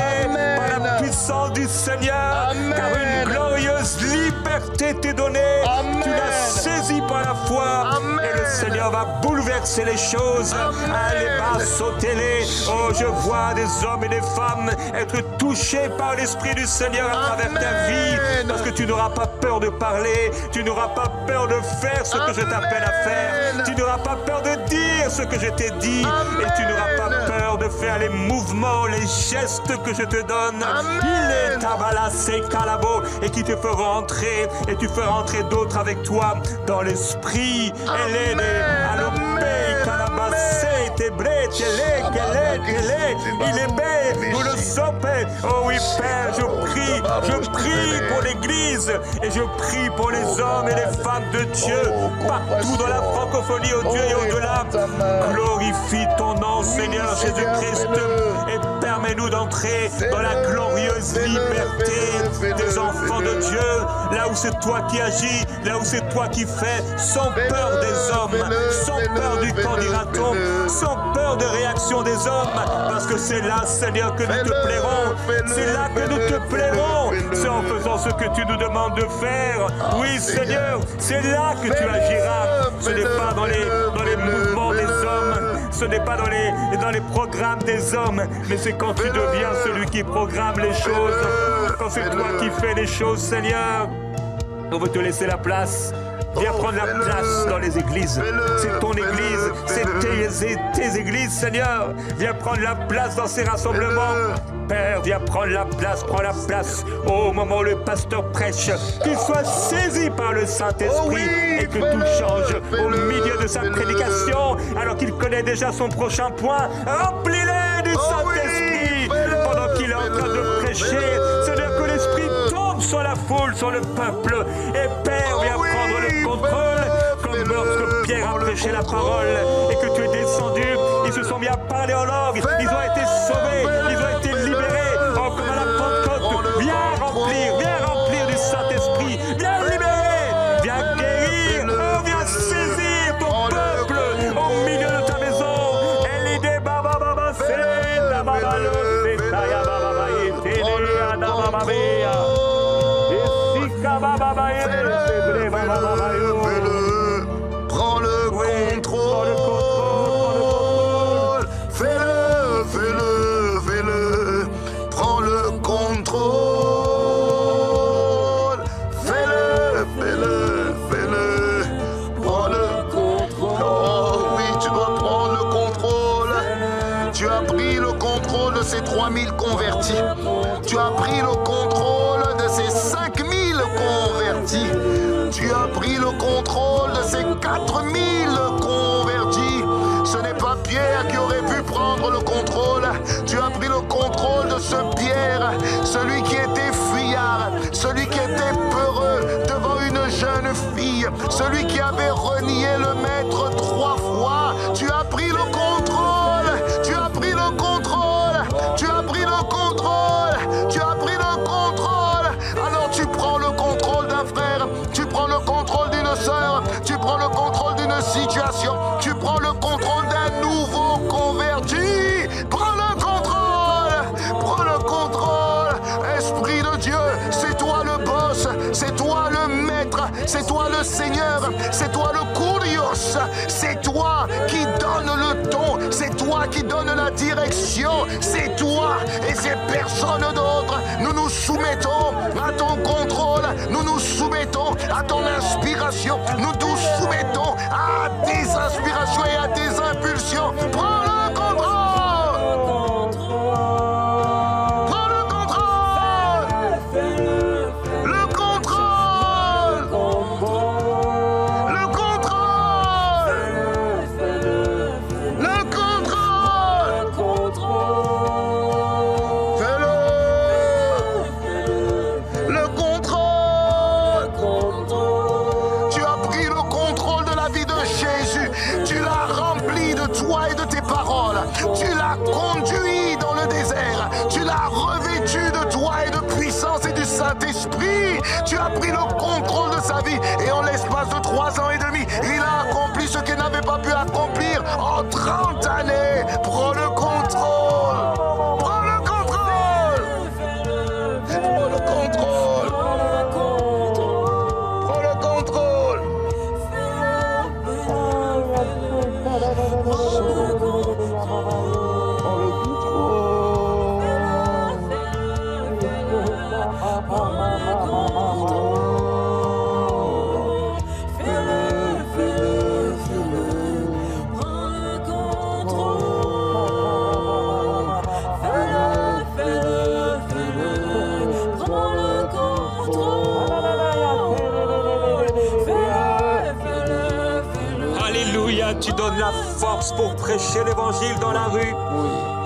par la puissance du Seigneur, car une glorieuse liberté t'est donnée. Tu l'as saisie par la foi et le Seigneur va bouleverser les choses. Allez, va sauter-les. Oh, je vois des hommes et des femmes être touchés par l'Esprit du Seigneur à travers ta vie, parce que tu n'auras pas peur de parler, tu n'auras pas peur de faire ce que je t'appelle à faire, tu n'auras pas peur de dire ce que je t'ai dit, et tu n'auras pas peur de faire les mouvements, les gestes que je te donne. Il est Tabalassé Calabo, et qui te fera entrer, et tu feras entrer d'autres avec toi dans l'esprit. Elle est Alopé Calabassé, Tébré, Télé, Télé, il est belle, nous le sopé. Oh oui, Père, je prie pour l'Église, et je prie pour les hommes et les femmes de Dieu, partout dans la francophonie, au Dieu et au-delà. Glorifie ton nom, Seigneur Jésus-Christ, et permets-nous d'entrer dans la glorieuse liberté des enfants de Dieu, là où c'est toi qui agis, là où c'est toi qui fais, sans peur des hommes, sans peur du qu'en dira-t-on, sans peur de réaction des hommes, parce que c'est là, Seigneur, que nous te plairons, c'est là que nous te plairons, c'est en faisant ce que tu nous demandes de faire. Oui, Seigneur, c'est là que tu agiras. Ce n'est pas dans les mouvements des hommes, ce n'est pas dans les programmes des hommes, mais c'est quand tu deviens celui qui programme les choses, quand c'est toi qui fais les choses, Seigneur. On veut te laisser la place. Viens prendre la place dans les églises. C'est ton église, c'est tes églises, Seigneur. Viens prendre la place dans ces rassemblements. Père, viens prends la place au moment où le pasteur prêche, qu'il soit saisi par le Saint-Esprit et que tout change au milieu de sa prédication, alors qu'il connaît déjà son prochain point. Remplis-les du Saint-Esprit pendant qu'il est en train de prêcher. C'est-à-dire que l'Esprit tombe sur la foule, sur le peuple. Et Père, viens prendre le contrôle, comme lorsque Pierre a prêché la parole et que tu es descendu. Ils se sont mis à parler en langue, ils ont été sauvés, ils ont été libérés, comme à la Pentecôte. Viens remplir du Saint-Esprit, viens libérer, viens guérir, viens saisir ton peuple au milieu de ta maison. Elide baba baba c'est la baba le c'est ya baba baba et ya baba baba et sika baba baba et c'est baba baba prends le contrôle. Fais-le, prends le contrôle, fais-le, prends le contrôle. Oh oui, tu dois prendre le contrôle. Tu as pris le contrôle de ces 3000 convertis. Tu as pris le contrôle de ces 5000 convertis. Tu as pris le contrôle de ces 4000 convertis. Ce n'est pas Pierre qui aurait pu prendre le contrôle. Tu as pris le contrôle de ce Pierre, celui qui était fuyard, celui qui était peureux devant une jeune fille, celui qui avait renié le maître 3 fois. Tu as pris le contrôle, tu as pris le contrôle, tu as pris le contrôle, tu as pris le contrôle. Alors tu prends le contrôle d'un frère, tu prends le contrôle d'une sœur, tu prends le contrôle d'une situation, tu prends le contrôle d'un nouveau converti. Prends le contrôle, Esprit de Dieu, c'est toi le boss, c'est toi le maître, c'est toi le Seigneur, c'est toi le Kurios, c'est toi qui donne le ton, c'est toi qui donne la direction, c'est toi et c'est personne d'autre. Nous nous soumettons à ton contrôle, nous nous soumettons à ton inspiration, nous nous soumettons à tes inspirations et à tes impulsions. Prends le contrôle! Prends le contrôle! Le contrôle! Le contrôle! Le contrôle! Fais-le! Le contrôle! Tu as pris le contrôle de la vie de Jésus. Tu l'as rempli de toi et de tes paroles. Tu l'as conduit dans le désert. Tu l'as revêtu de toi et de puissance et du Saint-Esprit. Tu as pris le contrôle de sa vie. Et en l'espace de 3 ans et demi, il a accompli ce qu'il n'avait pas pu accomplir en 30 années. Prends le contrôle. Prends le contrôle. Prends le contrôle. Prends le contrôle. Alléluia, tu donnes la force pour prêcher l'évangile dans la rue.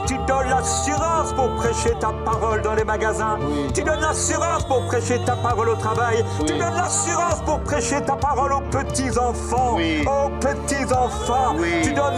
Tu donnes l'assurance pour prêcher ta parole dans les magasins. Tu donnes l'assurance pour prêcher ta parole au travail. Tu donnes l'assurance pour prêcher ta parole aux petits-enfants. Aux petits-enfants. Tu donnes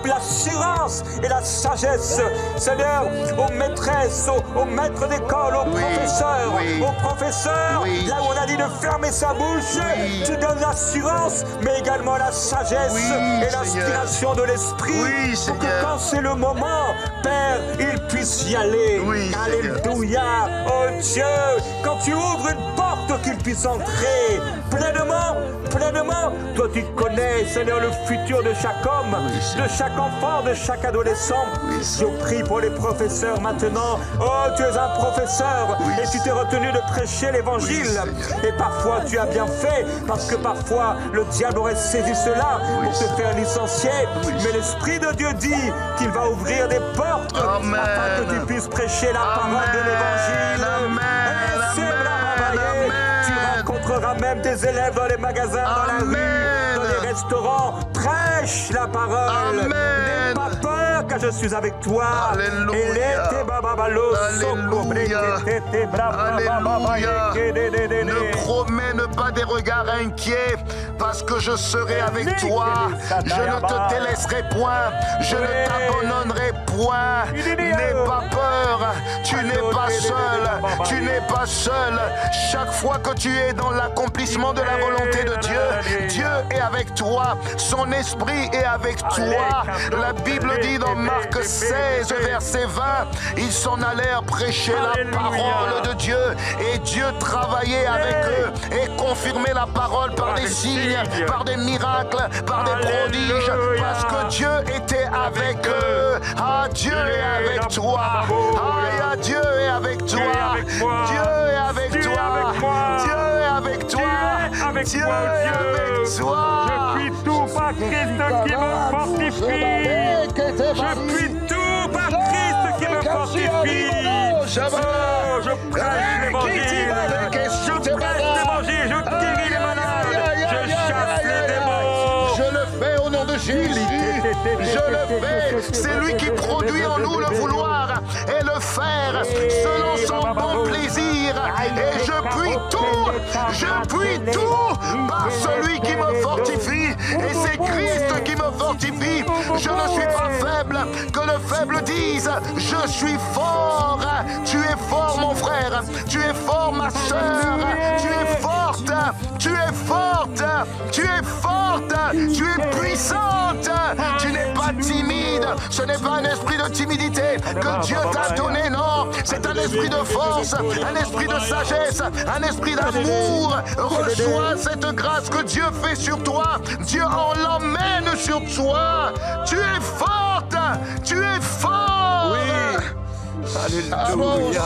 l'assurance et la sagesse, Seigneur, aux maîtresses, aux maîtres d'école, aux professeurs. Aux professeurs, là où on a dit de fermer sa bouche, tu donnes l'assurance, mais également la sagesse et l'inspiration de l'esprit pour que quand c'est le moment, Père, il puisse y aller. Alléluia. Oh Dieu, quand tu ouvres une porte, qu'il puisse entrer pleinement, pleinement. Toi, tu connais, Seigneur, le futur de chaque homme, de chaque enfant, de chaque adolescent. Je prie pour les professeurs maintenant. Oh, tu es un professeur et tu t'es retenu de prêcher l'évangile. Et parfois, tu as bien fait, parce que parfois, le diable aurait saisi cela pour te faire licencier. Mais l'Esprit de Dieu dit qu'il va ouvrir des portes afin que tu puisses prêcher la parole de l'évangile. Tu rencontreras même des élèves dans les magasins, dans la rue, dans les restaurants. Prêche la parole. N'aie pas peur, car je suis avec toi. Alléluia. Ne promène pas des regards inquiets, parce que je serai avec toi. Je ne te délaisserai point. Je ne t'abandonnerai point. N'aie pas peur. Tu n'es pas seul. Tu n'es pas seul. Chaque fois que tu es dans l'accomplissement de la volonté de Dieu, Dieu est avec toi. Son esprit est avec toi. La Bible dit dans Marc 16, verset 20, ils s'en allèrent prêcher la parole de Dieu, et Dieu travaillait avec eux et confirmait la parole par des signes, par des miracles, par des prodiges, parce que Dieu était avec eux. Ah, Dieu est avec toi. Ah, Dieu est avec toi. Dieu est avec toi. Dieu est avec toi. Dieu est avec toi. Je puis tout par Christ qui me fortifie. Je puis tout par Christ qui me fortifie. Oh, je prêche l'évangile. Je prêche l'évangile. Je guéris les malades. Je chasse les démons. Je le fais au nom de Jésus. Je le fais. C'est lui qui produit en nous le vouloir et le faire selon son bon plaisir. Et je puis tout par celui qui me fortifie. Et c'est Christ qui me fortifie. Je ne suis pas faible, que le faible dise je suis fort. Tu es fort, mon frère. Tu es fort, ma soeur. Tu es forte. Tu es forte. Tu es forte. Tu es puissante. Tu n'es pas timide. Ce n'est pas un esprit de timidité que Dieu t'a donné, non. C'est un esprit de force, un esprit de sagesse, un esprit d'amour. Reçois cette grâce que Dieu fait sur toi. Dieu en l'emmène sur toi. Tu es forte, tu es fort. Oui. Alléluia.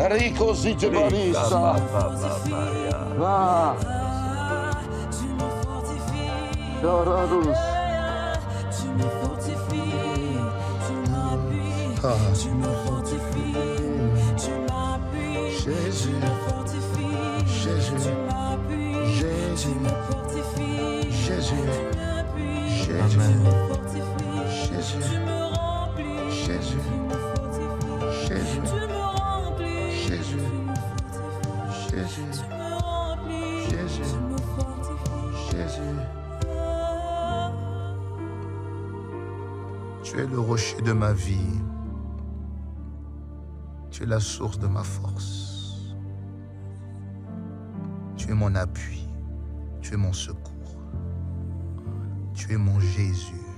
Rico si te barissa. Va. Tu me fortifies. Doradus. Tu me fortifies. Tu m'appuies. Tu me fortifies. Tu m'appuies. Jésus. Tu me fortifies. Jésus. Tu m'appuies. Jésus. Tu me fortifies. Jésus. Tu m'appuies. Jésus. Tu me fortifies. Jésus. Tu me remplis. Jésus. Tu me fortifies. Jésus. Tu me remplis. Jésus. Tu me fortifies. Jésus. Tu me remplis. Jésus. Tu me fortifies. Jésus. Tu es le rocher de ma vie. Tu es la source de ma force. Tu es mon appui. Tu es mon secours. Tu es mon Jésus.